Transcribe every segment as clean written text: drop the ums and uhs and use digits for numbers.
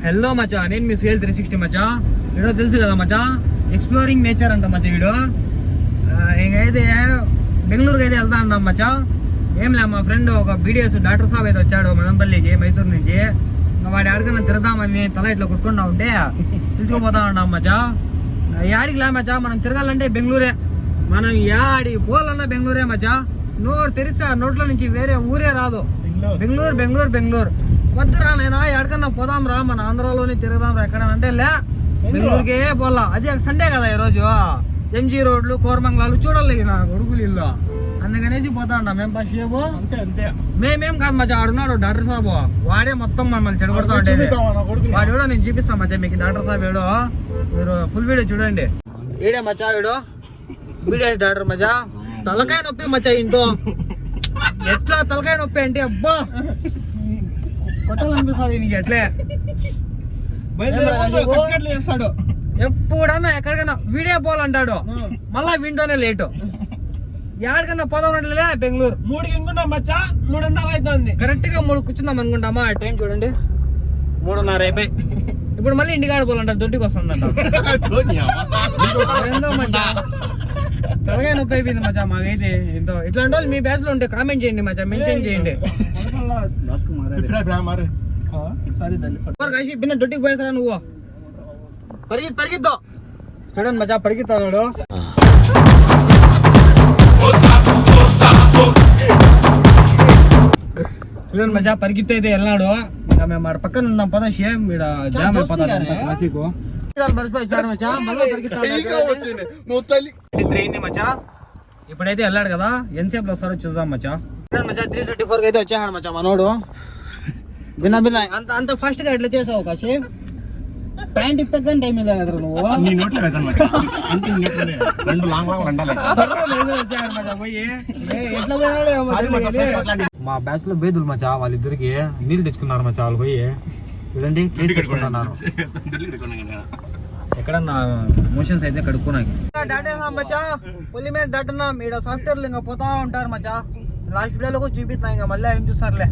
Hello మచా, నేను మీ scale 360 మచా. Video తెలుసు కదా మచా, ఎక్స్ప్లోరింగ్ నేచర్ అంట మచా. వీడియో ఇంకైతే బెంగళూరుకి అయితే వెళ్తా అన్నాం మచా. ఏం లే, మా ఫ్రెండ్ ఒక బీడిఎస్ డాక్టర్ సాబ్ అయితే వచ్చాడు మదనపల్లికి, మైసూరు నుంచి. వాడి ఆడికన్నా తిరగదామని తల ఇట్లా కొట్టుకుంటా ఉంటే తీసుకుపోతా ఉన్నాం మచా. యాడికి లే మచా, మనం తిరగాలంటే బెంగళూరే. మనం యాడి పోవాలన్నా బెంగళూరే మచా. నోరు తెరిస్తే ఆ నోట్లో నుంచి వేరే ఊరే రాదు. బెంగళూరు బెంగళూరు బెంగళూరు. వద్దురా నైనా ఎక్కడికన్నా పోదాం రా, మన ఆంధ్రాలోనే తిరగదాం రా ఎక్కడ అంటే లే, బెంగళూరుకే పోలా. అది సండే కదా ఈరోజు, ఎంజీ రోడ్లు కోరమంగళాలు చూడాలి నా కొడుకులు ఇల్లు, అందుకనేసి పోతా ఉన్నాం. మేము ఫస్ట్ సేపు అంతే మేమేం కాదు మచ్చా. ఆడున్నాడు డాక్టర్ సాబు, వాడే మొత్తం మమ్మల్ని చెడగొడతా ఉంటే. వాడు కూడా నేను చూపిస్తాను మచ్చా మీకు, డాక్టర్ సాబ్ ఏడో. మీరు ఫుల్ వీడియో చూడండి. ఏడే మచ్చా వీడు బీడిఎస్ డాక్టర్ మచ్చా. తలకాయ నొప్పి మచ్చా ఇంట్లో. ఎట్లా తలకాయ నొప్పి అంటే అబ్బా కొట్టాలనిపిస్తుంది నీకు. ఎట్లే చేస్తాడు ఎప్పుడన్నా ఎక్కడికైనా వీడియో పోవాలంటాడు, మళ్ళా వింటోనే లేటు. ఎక్కడికన్నా పోదాం అంటే బెంగళూరు 3కి అనుకుంటాం మచ్చా, 3:30 అవుతుంది. కరెక్ట్ గా 3 కూర్చుందాం అనుకుంటామా, టైం చూడండి 3:30 అయిపోయి. ఇప్పుడు మళ్ళీ ఇంటికాడ పోవాలంట, దొడ్డికి వస్తుందంట. ఏందో మచ్చా తలకాయ నొప్పి అయిపోయింది మచ్చా మాకైతే. ఎంతో ఇట్లాంటి వాళ్ళు మీ బ్యాచ్ లో ఉంటే కామెంట్ చేయండి మచ్చా, మెన్షన్ చేయండి. బిన్న దొడ్డికి పోయేసరా నువ్వు, పరిగెత్తో చూడండి మచ్చా, పరిగెత్తాడు. చూడండి మచ్చా పరిగెత్తి అయితే వెళ్ళినాడు. ఇంకా మేము ఆడ పక్కన ఉన్నాం పద, షేమ్ ఇక్కడ జామ్ అయిపోతాడు ట్రాఫిక్. మచ్చా ఇప్పుడైతే వెళ్ళాడు కదా, ఎంతసేపు వస్తాడో చూద్దాం మచ్చా. మచ్చా 3:34 అయితే వచ్చాడు మచ్చా మనోడు. బిన్న బిన్న అంత ఫాస్ట్ గా ఎట్లా చేసావు కాశీ? ప్యాంట్ ఇప్పని టైం లేదు కదా నువ్వు. మా బ్యాచ్ లో బేదులు మచ్చా, వాళ్ళిద్దరికి నీళ్ళు తెచ్చుకున్నారు మచ్చా. వాళ్ళు పోయి చూడండి కేసు తెచ్చుకుంటున్నారు. ఎక్కడన్నా మోషన్స్ అయితే కడుక్కున్నాకి మచ్చా. పొల్లి మీద దాటున్నాం. ఈడ సాఫ్ట్వేర్లు ఇంకా పోతా ఉంటారు మచ్చా. లాస్ట్ వీడియోలో కూడా చూపిస్తున్నా, ఇంకా మళ్ళీ ఏం చూస్తారులే.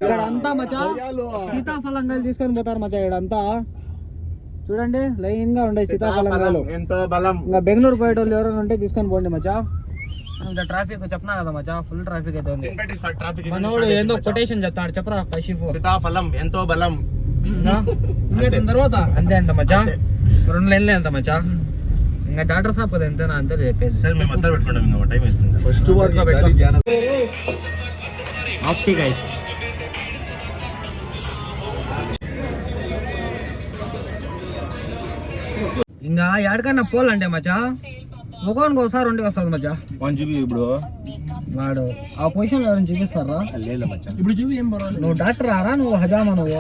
ఇక్కడ అంతా మచ్చా సీతాఫలంగాలు తీసుకొని పోతారు మచ్చా. ఇక్కడ అంతా చూడండి లైన్ గా ఉండే సీతాఫలంగాలు. ఇంకా బెంగళూరు పోయేటోళ్ళు ఎవరైనా ఉంటే తీసుకొని పోండి మచ్చా. ఇంకా ట్రాఫిక్ చెప్పినా కదా మచ్చా, ఫుల్ ట్రాఫిక్ అయితే ఉంది. మనోడు ఏందో కొటేషన్ చెప్తాడు, చెప్పరా కషిఫ్. సీతాఫలం ఎంతో బలం. తర్వాత అంతే అంట మచ్చా, 2 లైన్లే అంట మచ్చా. ఇంకా డాక్టర్ సాబ్ కదా ఎంతేనా అంతే చెప్పేసి. ఇంకా ఎక్కడికన్నా పోలంటే మచ్చా ఒకరికి ఒకసారి 2 వస్తుంది మచ్చా. ఇప్పుడు వాడు ఆ పొజిషన్ ఎవరైనా చూపిస్తారా? ఇప్పుడు చూపి ఏం పర్వాలేదు. నువ్వు డాక్టర్ రారా, నువ్వు హజామా నువ్వు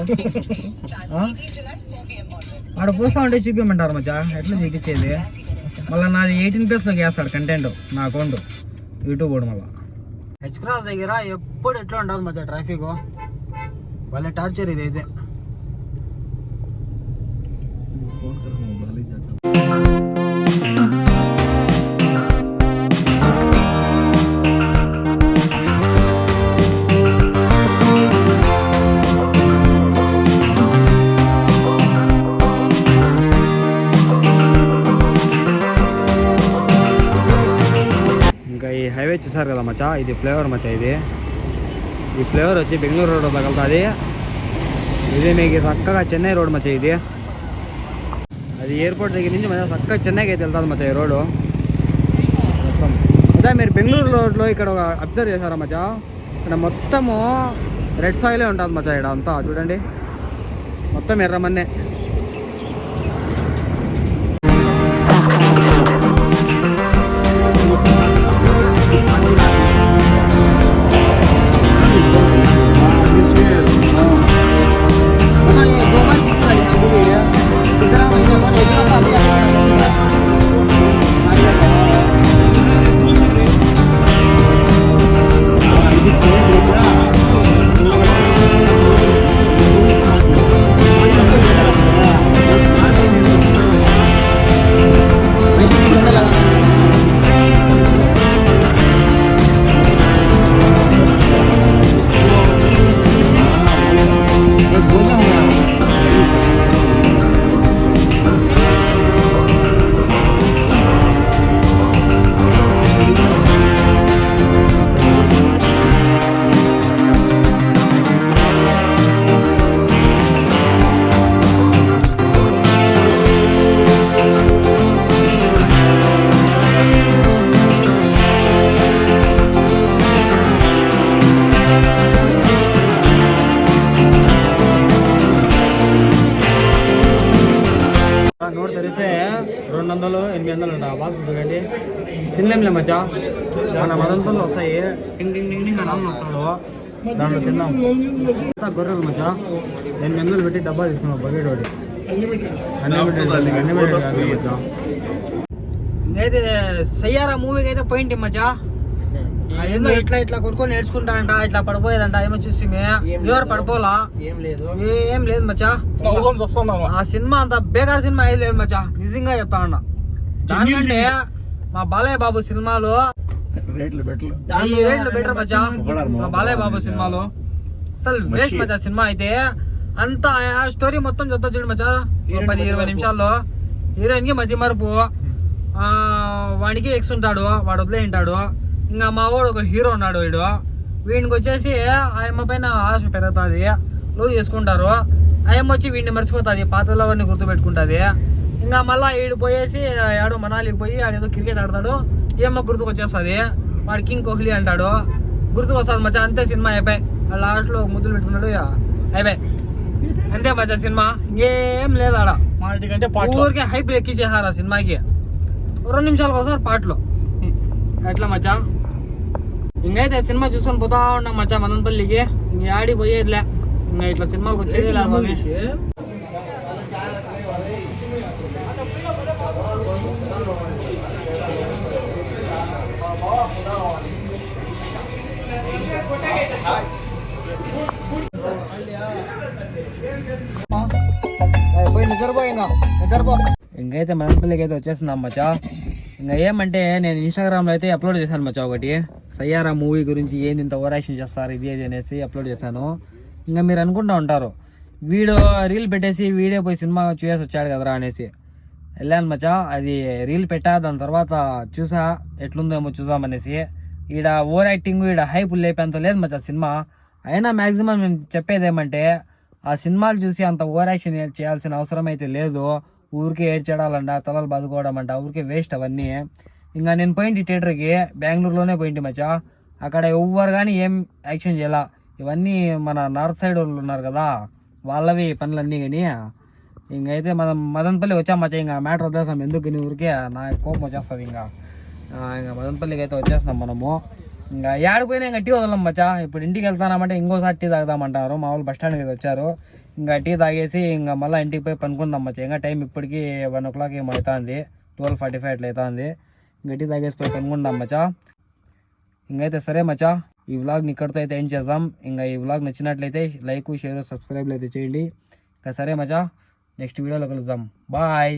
ఆడ పోస్తా ఉంటే చూపించమంటారు మచ్చా. ఎట్లా చూపించేది? మళ్ళీ నాది 18+ లోకి వేస్తాడు కంటెంట్ నా అకౌంట్ యూట్యూబ్ కూడా. మళ్ళీ హెచ్ క్రాస్ దగ్గర ఎప్పుడు ఎట్లా ఉంటుంది మచ్చా ట్రాఫిక్, వాళ్ళ టార్చర్ ఇదైతే. హైవే చూసారు కదా మచ్చా, ఇది ఫ్లేవర్ మచ్చా. ఈ ఫ్లేవర్ వచ్చి బెంగళూరు రోడ్ తగులుతుంది. ఇది మీకు చక్కగా చెన్నై రోడ్ మచ్చా. ఇది అది ఎయిర్పోర్ట్ దగ్గర నుంచి మచ్చా చక్కగా చెన్నైకి అయితే వెళ్తుంది మచ్చా ఈ రోడ్డు మొత్తం. అదే మీరు బెంగళూరు రోడ్లో ఇక్కడ ఒక అబ్జర్వ్ చేశారా మచ్చా, ఇక్కడ మొత్తము రెడ్ సాయిలే ఉంటుంది మచ్చా. ఇక్కడ అంతా చూడండి మొత్తం ఎర్రమన్నే. 700 800 అంట బాక్స్ చూడండి తినలేంలే మచ్చా మన మదంతుల్లో వస్తాయి టింగ్ టింగ్ టింగ్ టింగ్ అని అన్న వస్తాడు దాంట్లో తిన్నాం గొర్రెలు మచ్చా 800 పెట్టి డబ్బా తీసుకున్నాం బకెట్ ఒకటి ఇంకైతే సయ్యారా మూవీకి అయితే పోయింటి మచ్చా ఏందో ఇట్లా ఇట్లా కొనుక్కొని నేర్చుకుంటాడంట ఇట్లా పడిపోయేదంట ఏమో చూసి ఎవరు పడిపోలా ఏం లేదు మచ్చా ఆ సినిమా అంత బేకార్ సినిమా ఏం లేదు మచ్చా నిజంగా చెప్పామన్నా దానికంటే మా బాలయ్య బాబు సినిమాలో రేట్లు బెటర్ మచ్చా మా బాలయ్య బాబు సినిమాలో అసలు వేస్ట్ మచ్చా సినిమా అయితే అంత స్టోరీ మొత్తం చెప్తా చూడు మచ్చా 10-20 నిమిషాల్లో హీరోయిన్ కి మధ్య మరుపు వాడికి ఎక్స్ ఉంటాడు వాడు వదిలే ఉంటాడు ఇంకా మా వాడు ఒక హీరో ఉన్నాడు వీడికి వచ్చేసి ఆయమ్మ పైన ఆశ పెరుగుతుంది లవ్ చేసుకుంటారు ఆయమ్మ వచ్చి వీడిని మర్చిపోతుంది పాతలో అవన్నీ గుర్తుపెట్టుకుంటుంది ఇంకా మళ్ళీ వీడు పోయేసి ఆడు మనాలికి పోయి ఆడేదో క్రికెట్ ఆడతాడు ఏమో గుర్తుకు వచ్చేస్తుంది వాడు కింగ్ కోహ్లీ అంటాడు గుర్తుకు వస్తుంది మచ్చా అంతే సినిమా అయిపోయి లాస్ట్లో ముద్దులు పెట్టుకున్నాడు అయిపోయి అంతే మచ్చా సినిమా ఇంకేం లేదు ఆడ ఊరికే హైప్ ఎక్కించేసారు ఆ సినిమాకి 2 నిమిషాలకు ఒకసారి పాటలు ఎట్లా మచ్చా ఇంకైతే సినిమా చూసుకొని పోతా ఉన్నాం మచ్చా మదనపల్లికి ఇంక ఆడి పోయేదిలే ఇంకా ఇట్లా సినిమాకి వచ్చేది లేదు పోయి నిద్రపో ఇంకైతే మదనపల్లికి అయితే వచ్చేస్తున్నాం మచ్చా ఇంకా ఏమంటే నేను ఇన్స్టాగ్రామ్లో అయితే అప్లోడ్ చేశాను మచ్చా ఒకటి సయ్యారా మూవీ గురించి ఏంది ఇంత ఓవర్ యాక్షన్ చేస్తారు ఇది అనేసి అప్లోడ్ చేశాను ఇంకా మీరు అనుకుంటూ ఉంటారు వీడియో రీల్ పెట్టేసి వీడియో పోయి సినిమా చూసేసి వచ్చాడు కదరా అనేసి వెళ్ళాను మచ్చా అది రీల్ పెట్టా దాని తర్వాత చూసా ఎట్లుందేమో చూసామనేసి ఈడ ఓవర్ యాక్టింగ్ ఈడ హైప్ లేపేంత లేదు మచ్చా సినిమా అయినా మ్యాక్సిమం నేను చెప్పేది ఏమంటే ఆ సినిమాలు చూసి అంత ఓవర్ యాక్షన్ చేయాల్సిన అవసరం అయితే లేదు ఊరికే ఏడ్చేడాలంట తలలు బాదుకోవడం అంట ఊరికే వేస్ట్ అవన్నీ ఇంకా నేను పోయింటి థియేటర్కి బెంగళూరులోనే పోయింటి మచ్చా అక్కడ ఎవ్వరు కానీ ఏం యాక్షన్ చేయాల ఇవన్నీ మన నార్త్ సైడ్ వాళ్ళు ఉన్నారు కదా వాళ్ళవి పనులన్నీ కానీ ఇంకైతే మనం మదనపల్లి వచ్చాం మచ్చా ఇంకా మ్యాటర్ వదిలేస్తాం ఎందుకు నీ ఊరికే నా కోపం వచ్చేస్తుంది ఇంకా మదనపల్లికి అయితే వచ్చేస్తున్నాం మనము ఇంకా ఏడిపోయినా ఇంకా టీ వదలం మచ్చా ఇప్పుడు ఇంటికి వెళ్తానామంటే ఇంకోసారి టీ తాగుదామంటారు మా వాళ్ళు బస్ స్టాండ్కి వచ్చారు ఇంకా టీ తాగేసి ఇంకా మళ్ళీ ఇంటికి పోయి పనుకుందాం మచ్చా ఇంకా టైం ఇప్పటికీ 1 o'clock ఏమో అవుతుంది 12:45 అట్లా అవుతుంది ఇంకా టీ తాగేసి పోయి పనుకుందాం మచ్చా ఇంకైతే సరే మచ్చా ఈ వ్లాగ్ని ఇక్కడితో అయితే ఎండ్ చేద్దాం ఇంకా ఈ వ్లాగ్ నచ్చినట్లయితే లైక్ షేర్ సబ్స్క్రైబ్ అయితే చేయండి ఇంకా సరే మచ్చా నెక్స్ట్ వీడియోలో కలుద్దాం బాయ్